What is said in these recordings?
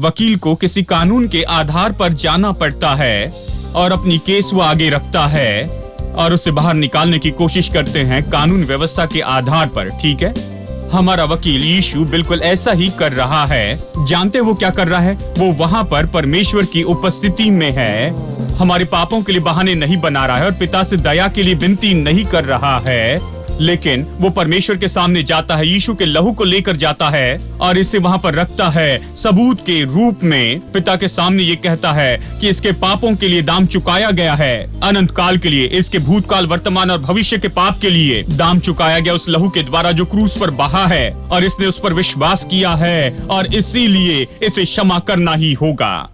वकील को किसी कानून के आधार पर जाना पड़ता है और अपनी केस वो आगे रखता है और उसे बाहर निकालने की कोशिश करते हैं कानून व्यवस्था के आधार पर, ठीक है? हमारा वकील यीशु बिल्कुल ऐसा ही कर रहा है। जानते वो क्या कर रहा है? वो वहाँ पर परमेश्वर की उपस्थिति में है, हमारे पापों के लिए बहाने नहीं बना रहा है और पिता से दया के लिए विनती नहीं कर रहा है, लेकिन वो परमेश्वर के सामने जाता है, यीशु के लहू को लेकर जाता है और इसे वहाँ पर रखता है सबूत के रूप में। पिता के सामने ये कहता है कि इसके पापों के लिए दाम चुकाया गया है, अनंत काल के लिए, इसके भूतकाल, वर्तमान और भविष्य के पाप के लिए दाम चुकाया गया उस लहू के द्वारा जो क्रूस पर बहा है, और इसने उस पर विश्वास किया है और इसीलिए इसे क्षमा करना ही होगा।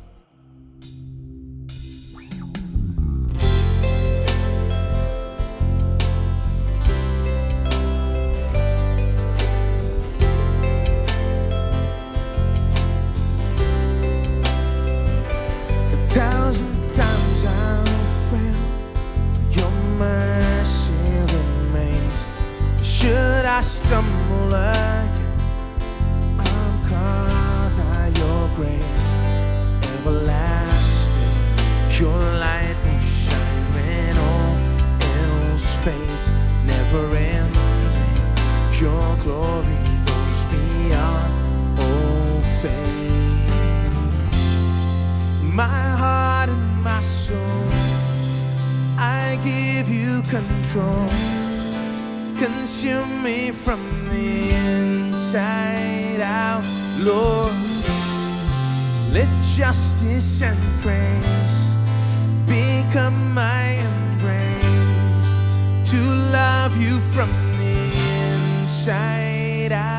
Consume me from the inside out, Lord. Let justice and praise become my embrace, to love you from the inside out.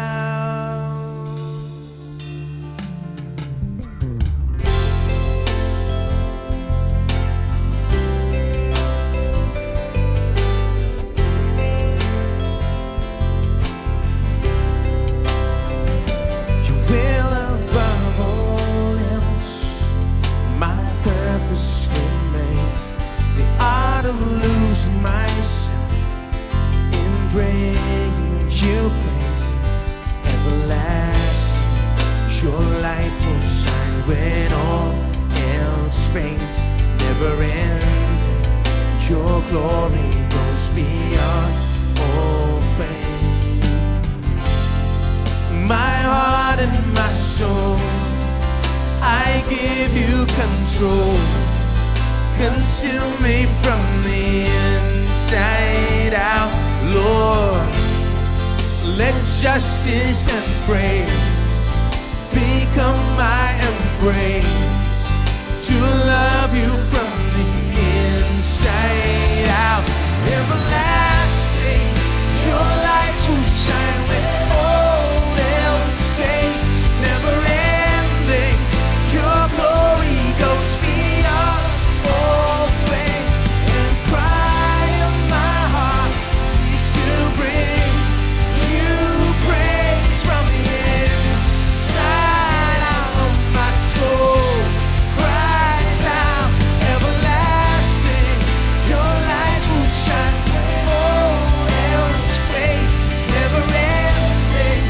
When all else fades, never ends, your glory goes beyond all fame. My heart and my soul, I give you control. Consume me from the inside out, Lord. Let justice and praise become my embrace, to love you from the inside out. Everlasting, your light will shine when all else fades. Never ending, your glory goes beyond all fame. And the cry of my heart is to bring you praise from the inside out of my soul. Cries out, everlasting, your light will shine when all else fades. Never ending,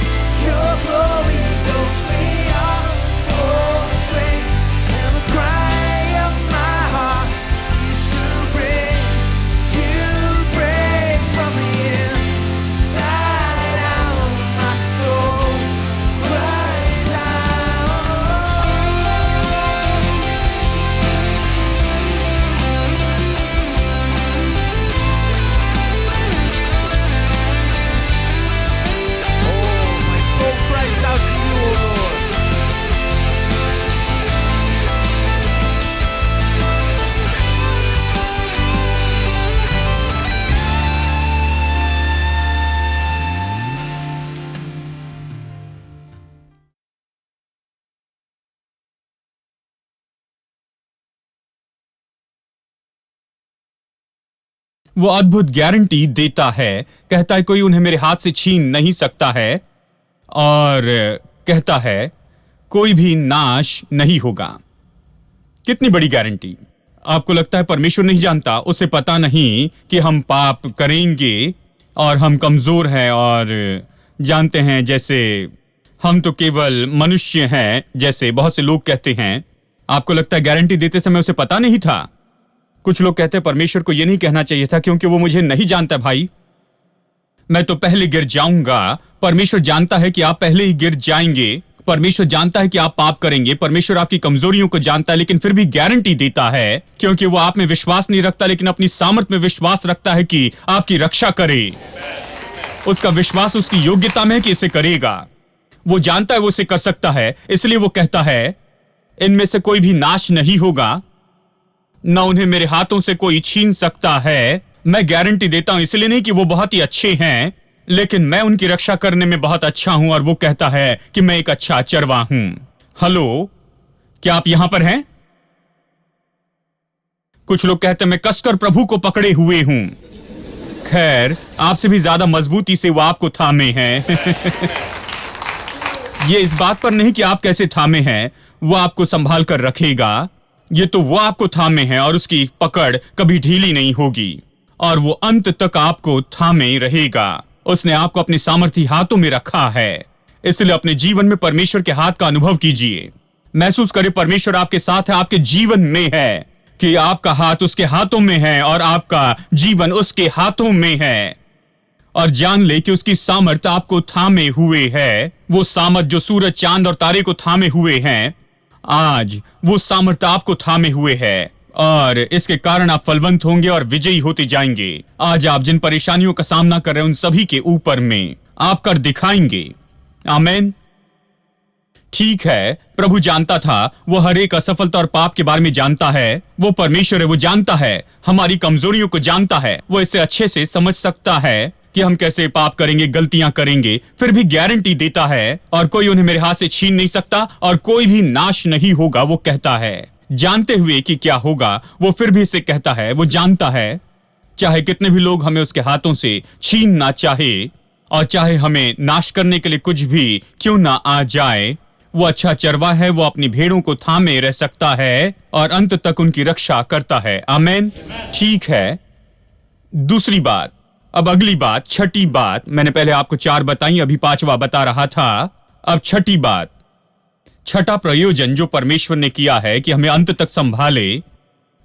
your glory goes beyond all fame. And the cry of my heart is to bring you praise from the inside out of my soul. Cries out. Oh, my soul cries out to you, O Lord. वो अद्भुत guarantee देता है, कहता है कोई उन्हें मेरे हाथ से छीन नहीं सकता है, और कहता है कोई भी नाश नहीं होगा। कितनी बड़ी गारंटी! आपको लगता है परमेश्वर नहीं जानता? उसे पता नहीं कि हम पाप करेंगे और हम कमजोर हैं, और जानते हैं जैसे हम तो केवल मनुष्य हैं, जैसे बहुत से लोग कहते हैं। आपको लगता है गारंटी देते समय उसे पता नहीं था? कुछ लोग कहते हैं परमेश्वर को यह नहीं कहना चाहिए था क्योंकि वो मुझे नहीं जानता। भाई, मैं तो पहले गिर जाऊंगा। परमेश्वर जानता है कि आप पहले ही गिर जाएंगे। परमेश्वर जानता है कि आप पाप करेंगे। परमेश्वर आपकी कमजोरियों को जानता है, लेकिन फिर भी गारंटी देता है क्योंकि वो आप में विश्वास नहीं रखता, लेकिन अपनी सामर्थ में विश्वास रखता है कि आपकी रक्षा करे। उसका विश्वास उसकी योग्यता में है कि इसे करेगा। वो जानता है वो इसे कर सकता है, इसलिए वो कहता है इनमें से कोई भी नाश नहीं होगा, न उन्हें मेरे हाथों से कोई छीन सकता है। मैं गारंटी देता हूं इसलिए नहीं कि वो बहुत ही अच्छे हैं, लेकिन मैं उनकी रक्षा करने में बहुत अच्छा हूं। और वो कहता है कि मैं एक अच्छा चरवाहा हूं। हेलो, क्या आप यहां पर हैं? कुछ लोग कहते हैं मैं कसकर प्रभु को पकड़े हुए हूं। खैर, आपसे भी ज्यादा मजबूती से वो आपको थामे हैं। ये इस बात पर नहीं कि आप कैसे थामे हैं, वो आपको संभाल कर रखेगा। ये तो वो आपको थामे हैं और उसकी पकड़ कभी ढीली नहीं होगी और वो अंत तक आपको थामे रहेगा। उसने आपको अपने सामर्थी हाथों में रखा है, इसलिए अपने जीवन में परमेश्वर के हाथ का अनुभव कीजिए। महसूस करें परमेश्वर आपके साथ है, आपके जीवन में है, कि आपका हाथ उसके हाथों में है और आपका जीवन उसके हाथों में है। और जान ले कि उसकी सामर्थ आपको थामे हुए है। वो सामर्थ जो सूरज, चांद और तारे को थामे हुए हैं, आज वो सामर्थ आपको थामे हुए है और इसके कारण आप फलवंत होंगे और विजयी होते जाएंगे। आज आप जिन परेशानियों का सामना कर रहे हैं उन सभी के ऊपर में आप कर दिखाएंगे। आमीन। ठीक है, प्रभु जानता था, वो हर एक असफलता और पाप के बारे में जानता है। वो परमेश्वर है, वो जानता है, हमारी कमजोरियों को जानता है। वो इसे अच्छे से समझ सकता है कि हम कैसे पाप करेंगे, गलतियां करेंगे, फिर भी गारंटी देता है और कोई उन्हें मेरे हाथ से छीन नहीं सकता और कोई भी नाश नहीं होगा। वो कहता है जानते हुए कि क्या होगा, वो फिर भी इसे कहता है। वो जानता है चाहे कितने भी लोग हमें उसके हाथों से छीनना चाहे और चाहे हमें नाश करने के लिए कुछ भी क्यों ना आ जाए, वो अच्छा चरवाहा है। वो अपनी भेड़ों को थामे रह सकता है और अंत तक उनकी रक्षा करता है। आमीन। ठीक है, दूसरी बात। अब अगली बात, छठी बात। मैंने पहले आपको 4 बताई, अभी 5वां बता रहा था। अब छठी बात, छठा प्रयोजन जो परमेश्वर ने किया है कि हमें अंत तक संभाले।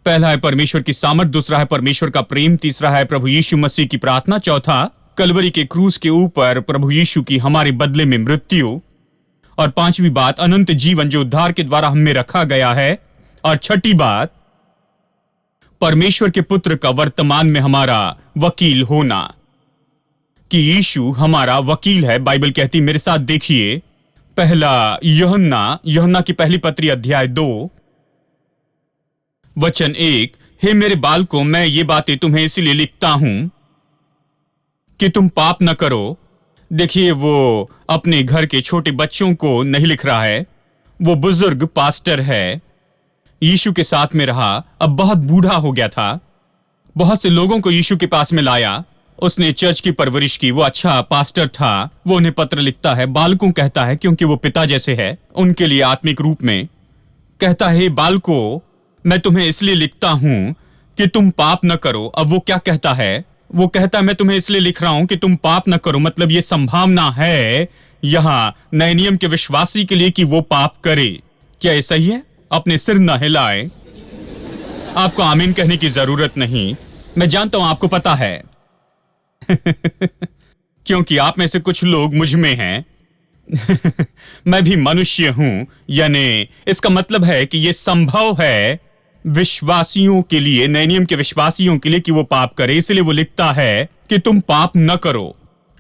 पहला है परमेश्वर की सामर्थ, दूसरा है परमेश्वर का प्रेम, तीसरा है प्रभु यीशु मसीह की प्रार्थना, चौथा कलवरी के क्रूस के ऊपर प्रभु यीशु की हमारे बदले में मृत्यु, और 5वीं बात अनंत जीवन जो उद्धार के द्वारा हमें रखा गया है। और छठी बात परमेश्वर के पुत्र का वर्तमान में हमारा वकील होना, कि यीशु हमारा वकील है। बाइबल कहती, मेरे साथ देखिए, पहला यूहन्ना की पहली पत्री अध्याय 2 वचन 1। हे मेरे बालकों, मैं ये बातें तुम्हें इसलिए लिखता हूं कि तुम पाप न करो। देखिए, वो अपने घर के छोटे बच्चों को नहीं लिख रहा है। वो बुजुर्ग पास्टर है, यीशु के साथ में रहा, अब बहुत बूढ़ा हो गया था। बहुत से लोगों को यीशु के पास में लाया, उसने चर्च की परवरिश की, वो अच्छा पास्टर था। वो उन्हें पत्र लिखता है, बालकों कहता है क्योंकि वो पिता जैसे है उनके लिए आत्मिक रूप में। कहता है, बालकों, मैं तुम्हें इसलिए लिखता हूं कि तुम पाप न करो। अब वो क्या कहता है? वो कहता है मैं तुम्हें इसलिए लिख रहा हूं कि तुम पाप न करो। मतलब ये संभावना है यहां नए नियम के विश्वासी के लिए कि वो पाप करे। क्या ये सही है? अपने सिर न हिलाए। आपको आमीन कहने की जरूरत नहीं, मैं जानता हूं आपको पता है। क्योंकि आप में से कुछ लोग मुझ में हैं। मैं भी मनुष्य हूं, यानी इसका मतलब है कि यह संभव है विश्वासियों के लिए, नए नियम के विश्वासियों के लिए, कि वो पाप करे। इसलिए वो लिखता है कि तुम पाप न करो।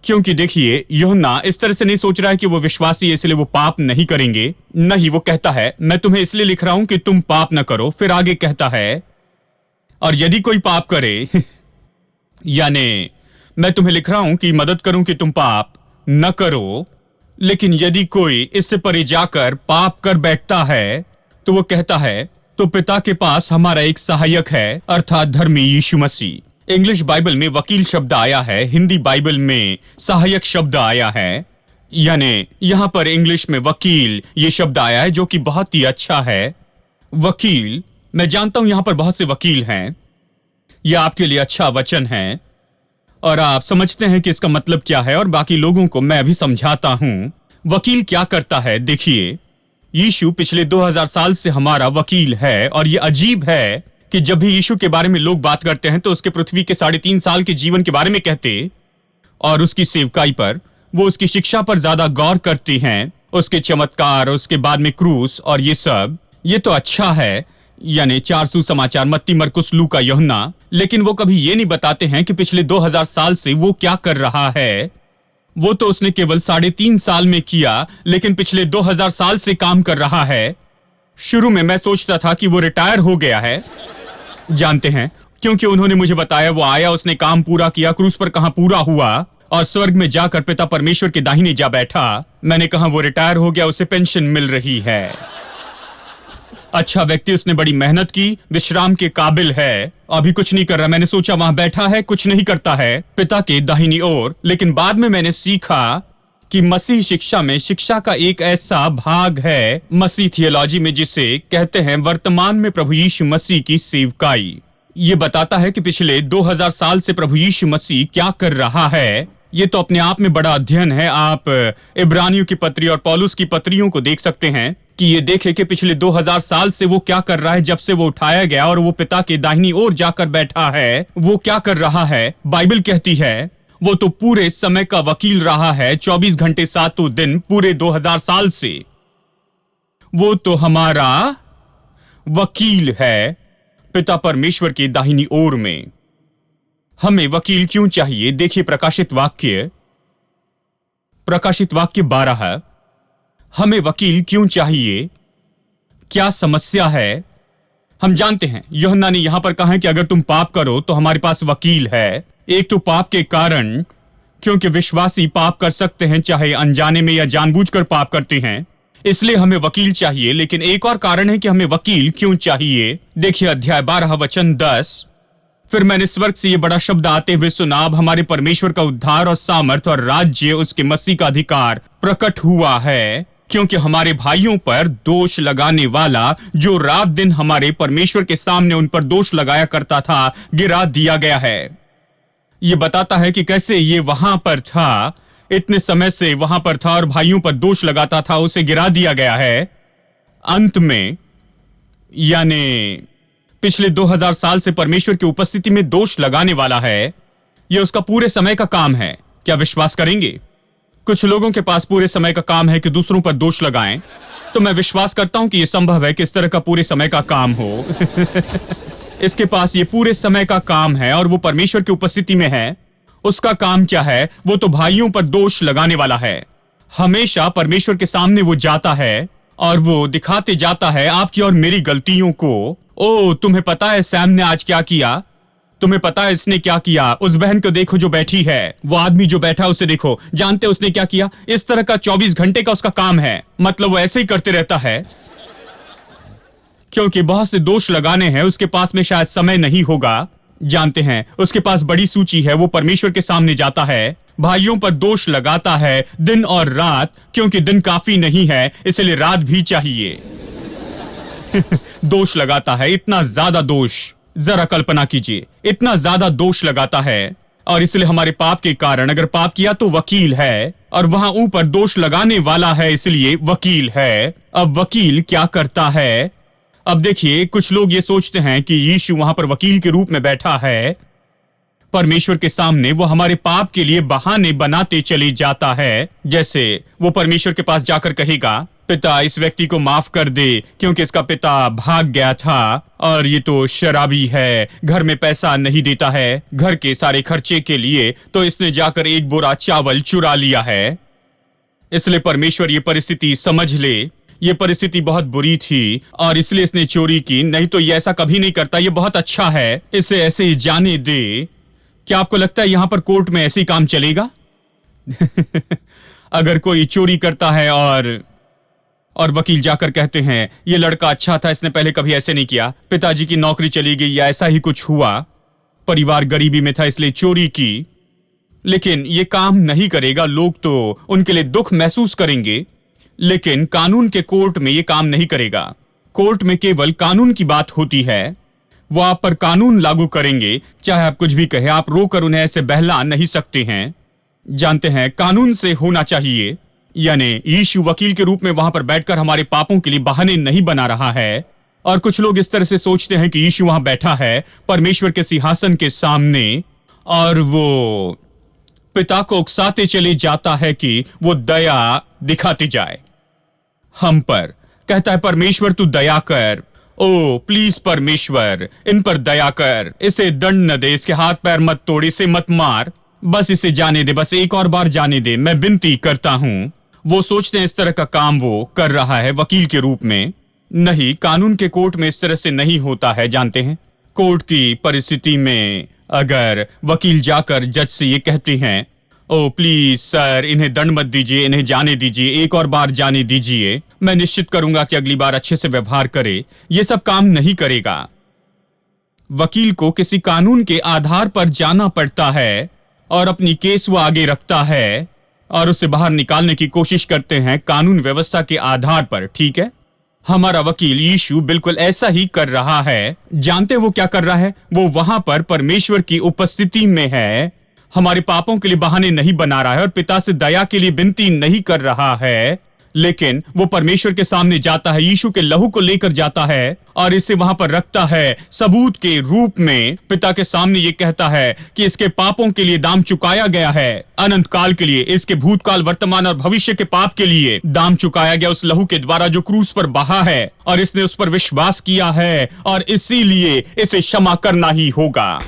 क्योंकि देखिए, यूहन्ना इस तरह से नहीं सोच रहा है कि वो विश्वासी है इसलिए वो पाप नहीं करेंगे। नहीं, वो कहता है मैं तुम्हें इसलिए लिख रहा हूं कि तुम पाप न करो। फिर आगे कहता है, और यदि कोई पाप करे यानी मैं तुम्हें लिख रहा हूं कि मदद करूं कि तुम पाप न करो, लेकिन यदि कोई इससे परे जाकर पाप कर बैठता है तो वो कहता है, तो पिता के पास हमारा एक सहायक है, अर्थात धर्मी यीशु मसीह। इंग्लिश बाइबल में वकील शब्द आया है, हिंदी बाइबल में सहायक शब्द आया है। यानी यहां पर इंग्लिश में वकील ये शब्द आया है, जो कि बहुत ही अच्छा है। वकील, मैं जानता हूं यहां पर बहुत से वकील हैं, यह आपके लिए अच्छा वचन है और आप समझते हैं कि इसका मतलब क्या है, और बाकी लोगों को मैं अभी समझाता हूं। वकील क्या करता है, देखिए, यीशु पिछले 2000 साल से हमारा वकील है। और ये अजीब है कि जब भी यीशु के बारे में लोग बात करते हैं तो उसके पृथ्वी के 3.5 साल के जीवन के बारे में कहते और उसकी सेवकाई पर, वो उसकी शिक्षा पर ज्यादा गौर करती हैं, उसके चमत्कार, उसके बाद में क्रूस और ये सब। ये तो अच्छा है, यानी 4 सुसमाचार, मत्ती, मरकुस, लूका, यूहन्ना, लेकिन वो कभी ये नहीं बताते हैं कि पिछले 2000 साल से वो क्या कर रहा है। वो तो उसने केवल 3.5 साल में किया, लेकिन पिछले 2000 साल से काम कर रहा है। शुरू में मैं सोचता था कि वो रिटायर हो गया है, जानते हैं, क्योंकि उन्होंने मुझे बताया वो आया, उसने काम पूरा किया, क्रूस पर कहां पूरा हुआ और स्वर्ग में जाकर पिता परमेश्वर के दाहिने जा बैठा। मैंने कहा वो रिटायर हो गया, उसे पेंशन मिल रही है। अच्छा व्यक्ति, उसने बड़ी मेहनत की, विश्राम के काबिल है, अभी कुछ नहीं कर रहा। मैंने सोचा वहां बैठा है, कुछ नहीं करता है, पिता के दाहिनी ओर। लेकिन बाद में मैंने सीखा कि मसीह शिक्षा में शिक्षा का एक ऐसा भाग है, मसीह थियोलॉजी में, जिसे कहते हैं वर्तमान में प्रभु यीशु मसीह की सेवकाई। ये बताता है कि पिछले 2000 साल से प्रभु यीशु मसीह क्या कर रहा है। ये तो अपने आप में बड़ा अध्ययन है। आप इब्रानियों की पत्री और पौलुस की पत्रियों को देख सकते हैं कि ये देखे कि पिछले 2000 साल से वो क्या कर रहा है। जब से वो उठाया गया और वो पिता के दाहिनी ओर जाकर बैठा है, वो क्या कर रहा है। बाइबल कहती है वो तो पूरे समय का वकील रहा है, 24 घंटे 7 दिन, पूरे 2000 साल से वो तो हमारा वकील है, पिता परमेश्वर की दाहिनी ओर में। हमें वकील क्यों चाहिए? देखिए प्रकाशित वाक्य 12। हमें वकील क्यों चाहिए? क्या समस्या है? हम जानते हैं, यूहन्ना ने यहां पर कहा है कि अगर तुम पाप करो तो हमारे पास वकील है। एक तो पाप के कारण, क्योंकि विश्वासी पाप कर सकते हैं, चाहे अनजाने में या जानबूझकर पाप करते हैं, इसलिए हमें वकील चाहिए। लेकिन एक और कारण है कि हमें वकील क्यों चाहिए। देखिए अध्याय 12 वचन 10। फिर मैंने स्वर्ग से ये बड़ा शब्द आते हुए सुना, अब हमारे परमेश्वर का उद्धार और सामर्थ और राज्य, उसके मसीह का अधिकार प्रकट हुआ है, क्योंकि हमारे भाइयों पर दोष लगाने वाला, जो रात दिन हमारे परमेश्वर के सामने उन पर दोष लगाया करता था, गिरा दिया गया है। ये बताता है कि कैसे ये वहां पर था, इतने समय से वहां पर था और भाइयों पर दोष लगाता था, उसे गिरा दिया गया है। अंत में, यानी पिछले 2000 साल से परमेश्वर की उपस्थिति में दोष लगाने वाला है। यह उसका पूरे समय का काम है। क्या विश्वास करेंगे? कुछ लोगों के पास पूरे समय का काम है कि दूसरों पर दोष लगाएं, तो मैं विश्वास करता हूं कि यह संभव है कि इस तरह का पूरे समय का काम हो। इसके पास ये पूरे समय का काम है और वो परमेश्वर की उपस्थिति में है। उसका काम क्या है? वो तो भाइयों पर दोष लगाने वाला है। हमेशा परमेश्वर के सामने वो जाता है और वो दिखाते जाता है आपकी और मेरी गलतियों को। ओ, तुम्हें पता है सैम ने आज क्या किया? तुम्हें पता है इसने क्या किया? उस बहन को देखो जो बैठी है, वो आदमी जो बैठा उसे देखो, जानते उसने क्या किया? इस तरह का 24 घंटे का उसका काम है। मतलब वो ऐसे ही करते रहता है, क्योंकि बहुत से दोष लगाने हैं, उसके पास में शायद समय नहीं होगा। जानते हैं उसके पास बड़ी सूची है, वो परमेश्वर के सामने जाता है, भाइयों पर दोष लगाता है दिन और रात, क्योंकि दिन काफी नहीं है, इसलिए रात भी चाहिए। दोष लगाता है, इतना ज्यादा दोष, जरा कल्पना कीजिए, इतना ज्यादा दोष लगाता है। और इसलिए हमारे पाप के कारण अगर पाप किया तो वकील है, और वहां ऊपर दोष लगाने वाला है, इसलिए वकील है। अब वकील क्या करता है? अब देखिए, कुछ लोग ये सोचते हैं कि यीशु वहां पर वकील के रूप में बैठा है परमेश्वर के सामने। वो हमारे पाप के लिए बहाने बनाते चले जाता है। जैसे वो परमेश्वर के पास जाकर कहेगा, पिता इस व्यक्ति को माफ कर दे, क्योंकि इसका पिता भाग गया था और ये तो शराबी है, घर में पैसा नहीं देता है घर के सारे खर्चे के लिए, तो इसने जाकर 1 बोरा चावल चुरा लिया है। इसलिए परमेश्वर ये परिस्थिति समझ ले, ये परिस्थिति बहुत बुरी थी और इसलिए इसने चोरी की, नहीं तो ये ऐसा कभी नहीं करता, ये बहुत अच्छा है, इसे ऐसे ही जाने दे। क्या आपको लगता है यहां पर कोर्ट में ऐसे ही काम चलेगा? अगर कोई चोरी करता है और वकील जाकर कहते हैं ये लड़का अच्छा था, इसने पहले कभी ऐसे नहीं किया, पिताजी की नौकरी चली गई या ऐसा ही कुछ हुआ, परिवार गरीबी में था इसलिए चोरी की, लेकिन ये काम नहीं करेगा। लोग तो उनके लिए दुख महसूस करेंगे, लेकिन कानून के कोर्ट में ये काम नहीं करेगा। कोर्ट में केवल कानून की बात होती है, वो आप पर कानून लागू करेंगे, चाहे आप कुछ भी कहें, आप रोकर उन्हें ऐसे बहला नहीं सकते हैं। जानते हैं कानून से होना चाहिए, यानी यीशु वकील के रूप में वहां पर बैठकर हमारे पापों के लिए बहाने नहीं बना रहा है। और कुछ लोग इस तरह से सोचते हैं कि यीशु वहां बैठा है परमेश्वर के सिंहासन के सामने और वो पिता को उकसाते चले जाता है कि वो दया दिखाती जाए हम पर। कहता है परमेश्वर तू दया कर, ओ प्लीज परमेश्वर इन पर दया कर, इसे दंड न दे, इसके हाथ पैर मत तोड़, इसे मत मार, बस इसे जाने दे, बस एक और बार जाने दे, मैं विनती करता हूं। वो सोचते हैं इस तरह का काम वो कर रहा है वकील के रूप में। नहीं, कानून के कोर्ट में इस तरह से नहीं होता है। जानते हैं कोर्ट की परिस्थिति में अगर वकील जाकर जज से ये कहते हैं ओ प्लीज सर इन्हें दंड मत दीजिए, इन्हें जाने दीजिए, एक और बार जाने दीजिए, मैं निश्चित करूंगा कि अगली बार अच्छे से व्यवहार करे, ये सब काम नहीं करेगा। वकील को किसी कानून के आधार पर जाना पड़ता है और अपनी केस वो आगे रखता है और उसे बाहर निकालने की कोशिश करते हैं कानून व्यवस्था के आधार पर। ठीक है, हमारा वकील यीशु बिल्कुल ऐसा ही कर रहा है। जानते वो क्या कर रहा है? वो वहां पर परमेश्वर की उपस्थिति में है, हमारे पापों के लिए बहाने नहीं बना रहा है और पिता से दया के लिए विनती नहीं कर रहा है, लेकिन वो परमेश्वर के सामने जाता है, यीशु के लहू को लेकर जाता है और इसे वहां पर रखता है सबूत के रूप में। पिता के सामने ये कहता है कि इसके पापों के लिए दाम चुकाया गया है, अनंत काल के लिए, इसके भूतकाल वर्तमान और भविष्य के पाप के लिए दाम चुकाया गया उस लहू के द्वारा जो क्रूस पर बहा है, और इसने उस पर विश्वास किया है और इसीलिए इसे क्षमा करना ही होगा।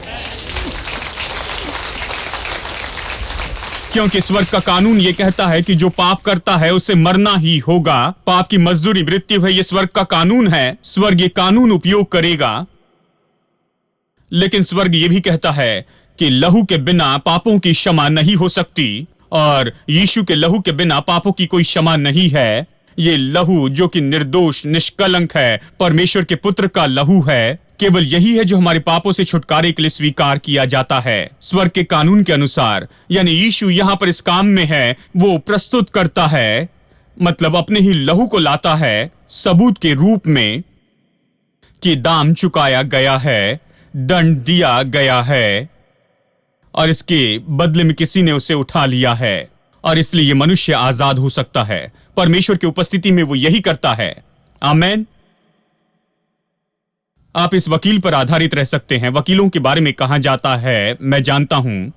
क्योंकि स्वर्ग का कानून ये कहता है कि जो पाप करता है उसे मरना ही होगा, पाप की मजदूरी मृत्यु है, ये स्वर्ग का कानून है, स्वर्ग ये कानून उपयोग करेगा। लेकिन स्वर्ग ये भी कहता है कि लहू के बिना पापों की क्षमा नहीं हो सकती और यीशु के लहू के बिना पापों की कोई क्षमा नहीं है। ये लहू जो कि निर्दोष निष्कलंक है, परमेश्वर के पुत्र का लहू है, केवल यही है जो हमारे पापों से छुटकारे के लिए स्वीकार किया जाता है स्वर्ग के कानून के अनुसार। यानी यीशु यहाँ पर इस काम में है, वो प्रस्तुत करता है, मतलब अपने ही लहू को लाता है सबूत के रूप में कि दाम चुकाया गया है, दंड दिया गया है और इसके बदले में किसी ने उसे उठा लिया है और इसलिए ये मनुष्य आजाद हो सकता है। परमेश्वर की उपस्थिति में वो यही करता है। आमेन। आप इस वकील पर आधारित रह सकते हैं। वकीलों के बारे में कहा जाता है मैं जानता हूं,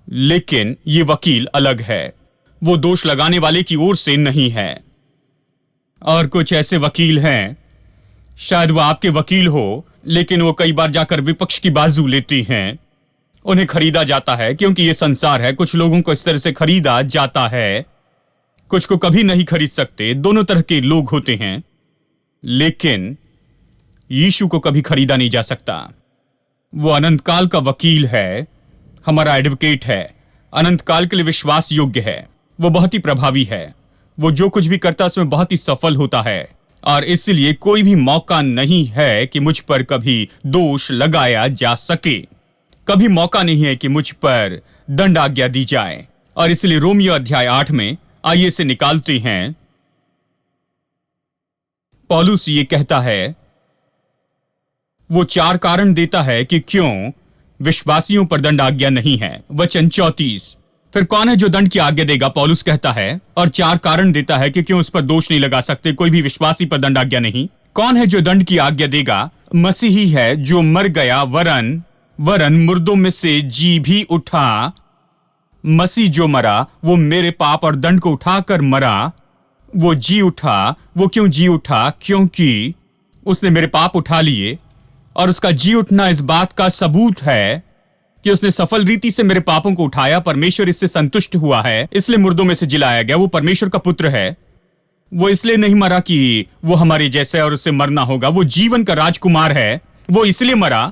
लेकिन ये वकील अलग है, वो दोष लगाने वाले की ओर से नहीं है। और कुछ ऐसे वकील हैं, शायद वो आपके वकील हो, लेकिन वो कई बार जाकर विपक्ष की बाजू लेती हैं। उन्हें खरीदा जाता है क्योंकि ये संसार है, कुछ लोगों को इस तरह से खरीदा जाता है, कुछ को कभी नहीं खरीद सकते। दोनों तरह के लोग होते हैं, लेकिन यीशु को कभी खरीदा नहीं जा सकता। वो अनंत काल का वकील है, हमारा एडवोकेट है, अनंत काल के लिए विश्वास योग्य है, वो बहुत ही प्रभावी है, वो जो कुछ भी करता है उसमें बहुत ही सफल होता है और इसलिए कोई भी मौका नहीं है कि मुझ पर कभी दोष लगाया जा सके, कभी मौका नहीं है कि मुझ पर दंड आज्ञा दी जाए। और इसलिए रोमियो अध्याय 8 में आइए से निकालते हैं। पौलुस ये कहता है, वो 4 कारण देता है कि क्यों विश्वासियों पर दंड आज्ञा नहीं है। वचन 34, फिर कौन है जो दंड की आज्ञा देगा? पौलुस कहता है, और 4 कारण देता है कि क्यों उस पर दोष नहीं लगा सकते, कोई भी विश्वासी पर दंड आज्ञा नहीं। कौन है जो दंड की आज्ञा देगा? मसीही है जो मर गया, वरन मुर्दों में से जी भी उठा। मसीह जो मरा वो मेरे पाप और दंड को उठाकर मरा, वो जी उठा। वो क्यों जी उठा? क्योंकि उसने मेरे पाप उठा लिए और उसका जी उठना इस बात का सबूत है कि उसने सफल रीति से मेरे पापों को उठाया। परमेश्वर इससे संतुष्ट हुआ है, इसलिए मुर्दों में से जिलाया गया। वो परमेश्वर का पुत्र है, वो इसलिए नहीं मरा कि वो हमारे जैसे और उससे मरना होगा। वो जीवन का राजकुमार है, वो इसलिए मरा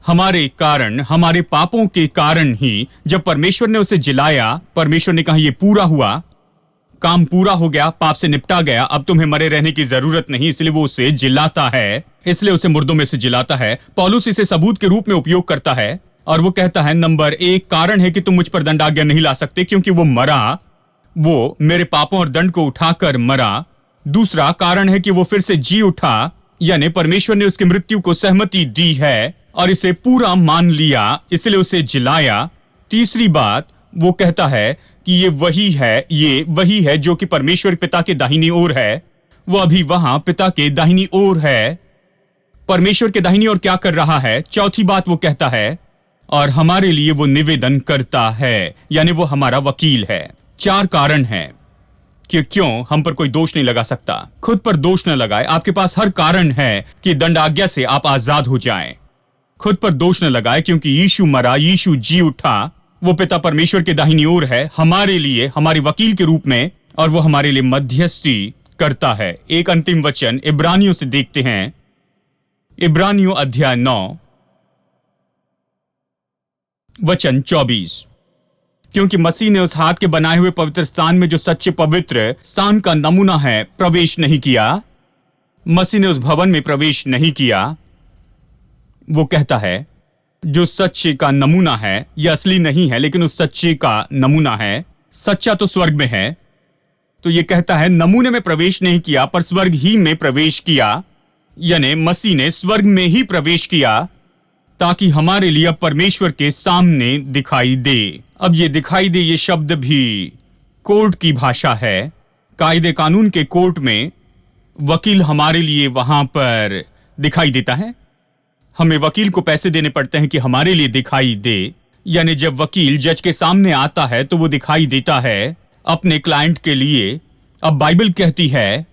हमारे कारण, हमारे पापों के कारण ही। जब परमेश्वर ने उसे जिलाया, परमेश्वर ने कहा ये पूरा हुआ, काम पूरा हो गया, पाप से निपटा गया, अब तुम्हें मरे रहने की जरूरत नहीं, इसलिए वो उसे जिलाता है, इसलिए उसे मुर्दों में से जिलाता है। पौलुस इसे सबूत के रूप में उपयोग करता है और वो कहता है, नंबर 1 कारण है कि तुम मुझ पर दंड आज्ञा नहीं ला सकते क्योंकि वो मरा, वो मेरे पापों और दंड को उठाकर मरा। दूसरा कारण है कि वो फिर से जी उठा, यानी परमेश्वर ने उसकी मृत्यु को सहमति दी है और इसे पूरा मान लिया, इसलिए उसे जिलाया। तीसरी बात वो कहता है कि ये वही है जो कि परमेश्वर पिता के दाहिनी ओर है। वो अभी वहां पिता के दाहिनी ओर है। परमेश्वर के दाहिनी ओर क्या कर रहा है? चौथी बात वो कहता है, और हमारे लिए वो निवेदन करता है, यानी वो हमारा वकील है। 4 कारण हैं कि क्यों हम पर कोई दोष नहीं लगा सकता। खुद पर दोष न लगाए। आपके पास हर कारण है कि दंड आज्ञा से आप आजाद हो जाएं। खुद पर दोष न लगाए, क्योंकि यीशु मरा, यीशु जी उठा। वो पिता परमेश्वर के दाहिनी ओर है हमारे लिए, हमारे वकील के रूप में, और वो हमारे लिए मध्यस्थी करता है। एक अंतिम वचन इब्रानियों से देखते हैं। इब्रानियों अध्याय 9 वचन 24। क्योंकि मसीह ने उस हाथ के बनाए हुए पवित्र स्थान में, जो सच्चे पवित्र स्थान का नमूना है, प्रवेश नहीं किया। मसीह ने उस भवन में प्रवेश नहीं किया। वो कहता है जो सच्चे का नमूना है, यह असली नहीं है लेकिन उस सच्चे का नमूना है। सच्चा तो स्वर्ग में है, तो ये कहता है नमूने में प्रवेश नहीं किया पर स्वर्ग ही में प्रवेश किया, यानी मसीह ने स्वर्ग में ही प्रवेश किया ताकि हमारे लिए अब परमेश्वर के सामने दिखाई दे। अब ये दिखाई दे, ये शब्द भी कोर्ट की भाषा है। कायदे कानून के कोर्ट में वकील हमारे लिए वहां पर दिखाई देता है। हमें वकील को पैसे देने पड़ते हैं कि हमारे लिए दिखाई दे। यानी जब वकील जज के सामने आता है तो वो दिखाई देता है अपने क्लाइंट के लिए। अब बाइबल कहती है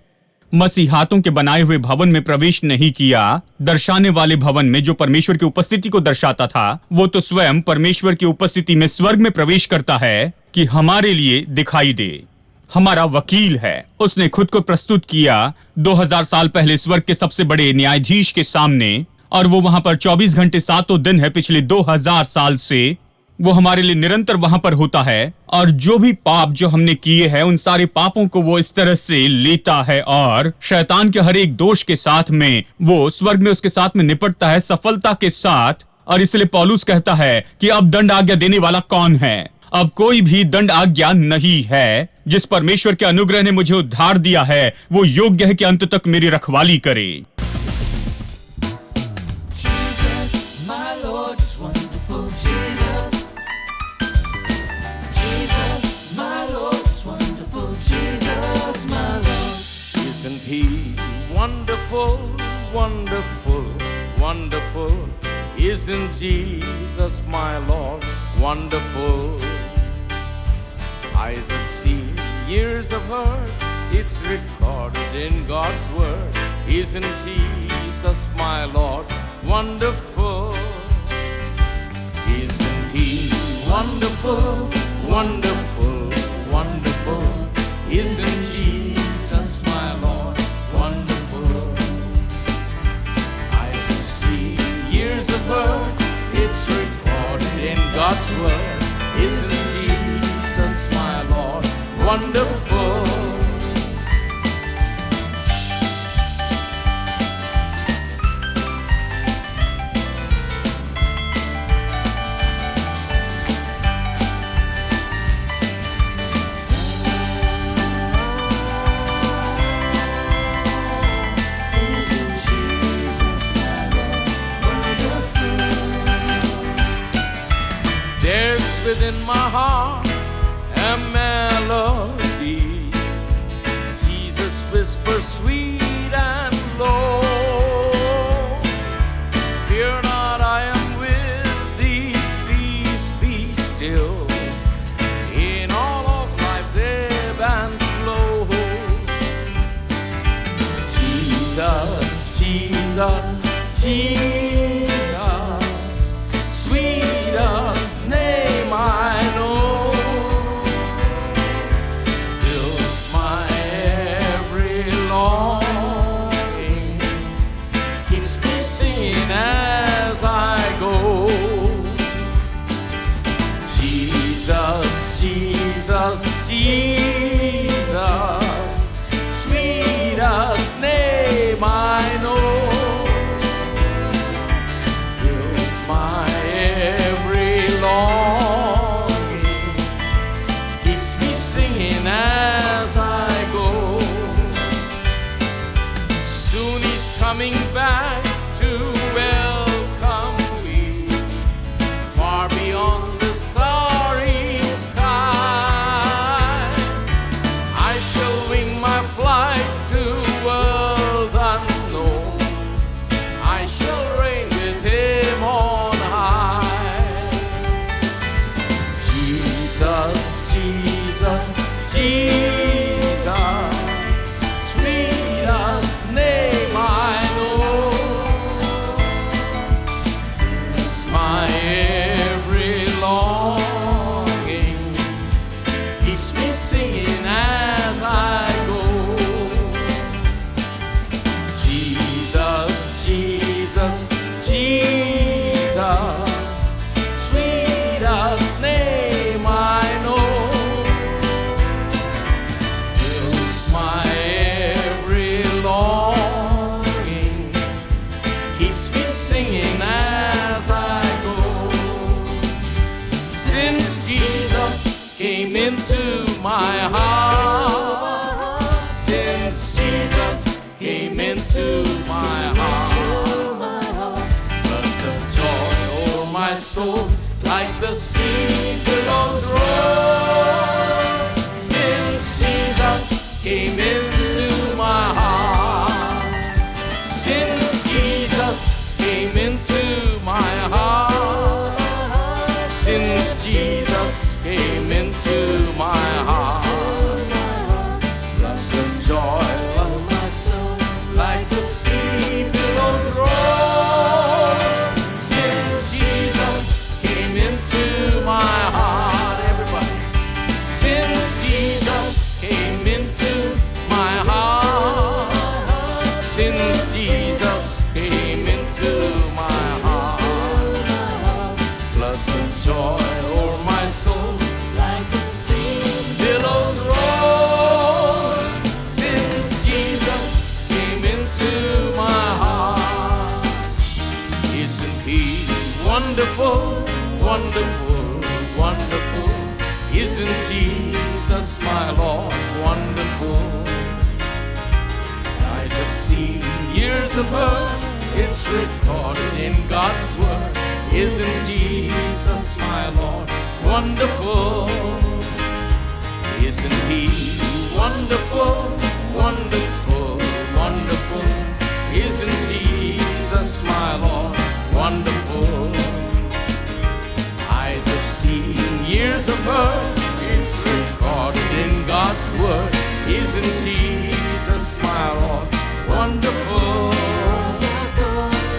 मसीह हाथों के बनाए हुए भवन में प्रवेश नहीं किया। दर्शाने वाले भवन में, जो परमेश्वर की उपस्थिति को दर्शाता था, वो तो स्वयं परमेश्वर की उपस्थिति में स्वर्ग में प्रवेश करता है कि हमारे लिए दिखाई दे। हमारा वकील है। उसने खुद को प्रस्तुत किया 2000 साल पहले स्वर्ग के सबसे बड़े न्यायाधीश के सामने, और वो वहां पर 24 घंटे 7 दिन है पिछले 2000 साल से। वो हमारे लिए निरंतर वहां पर होता है, और जो भी पाप जो हमने किए हैं उन सारे पापों को वो इस तरह से लेता है, और शैतान के हर एक दोष के साथ में वो स्वर्ग में उसके साथ में निपटता है सफलता के साथ। और इसलिए पौलुस कहता है कि अब दंड आज्ञा देने वाला कौन है? अब कोई भी दंड आज्ञा नहीं है। जिस परमेश्वर के अनुग्रह ने मुझे उद्धार दिया है वो योग्य है कि अंत तक मेरी रखवाली करे। Wonderful, wonderful, wonderful, isn't Jesus my Lord? Wonderful. Eyes have seen, ears have heard, it's recorded in God's word. Isn't Jesus my Lord? Wonderful. Isn't He wonderful, wonderful, wonderful? Isn't Jesus my Lord? It's recorded in God's word. Isn't Jesus my Lord? Wonderful. Within my heart a melody, Jesus whispers sweet and low, fear not, I am with thee, peace be still, in all of life's ebb and flow. Jesus, Jesus, Jesus, sweetest name I know, fills my every longing, keeps me singing as I go. Jesus, Jesus, Jesus, sweetest name I know, fills my every longing, keeps me singing as I go. Soon He's coming back to welcome me, far beyond the starry sky. came into my heart. Since Jesus came into my heart, but the joy o'er my soul, like the sea billows roll. Since Jesus came into my heart, since Jesus came into my heart, since Jesus came into my heart, love's the joy of my soul, like the sea billows roll. Since Jesus came into my heart, everybody. Since Jesus came into my heart, since Jesus came into my heart, floods of joy o'er my soul, like the sea billows roll. Since Jesus came into my heart, isn't He wonderful, wonderful, wonderful? Isn't Jesus my Lord wonderful? Eyes have seen, ears have heard, it's recorded in God's word. Isn't Jesus my Lord wonderful? Isn't He wonderful, wonderful, wonderful? Isn't Jesus my Lord wonderful? Eyes have seen, ears have heard, it's recorded in God's word. Isn't Jesus my Lord wonderful?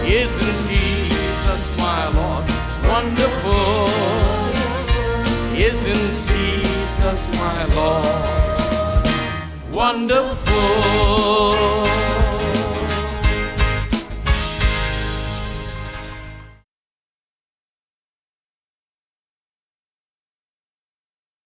Isn't Jesus my Lord wonderful? Isn't Jesus my Lord wonderful?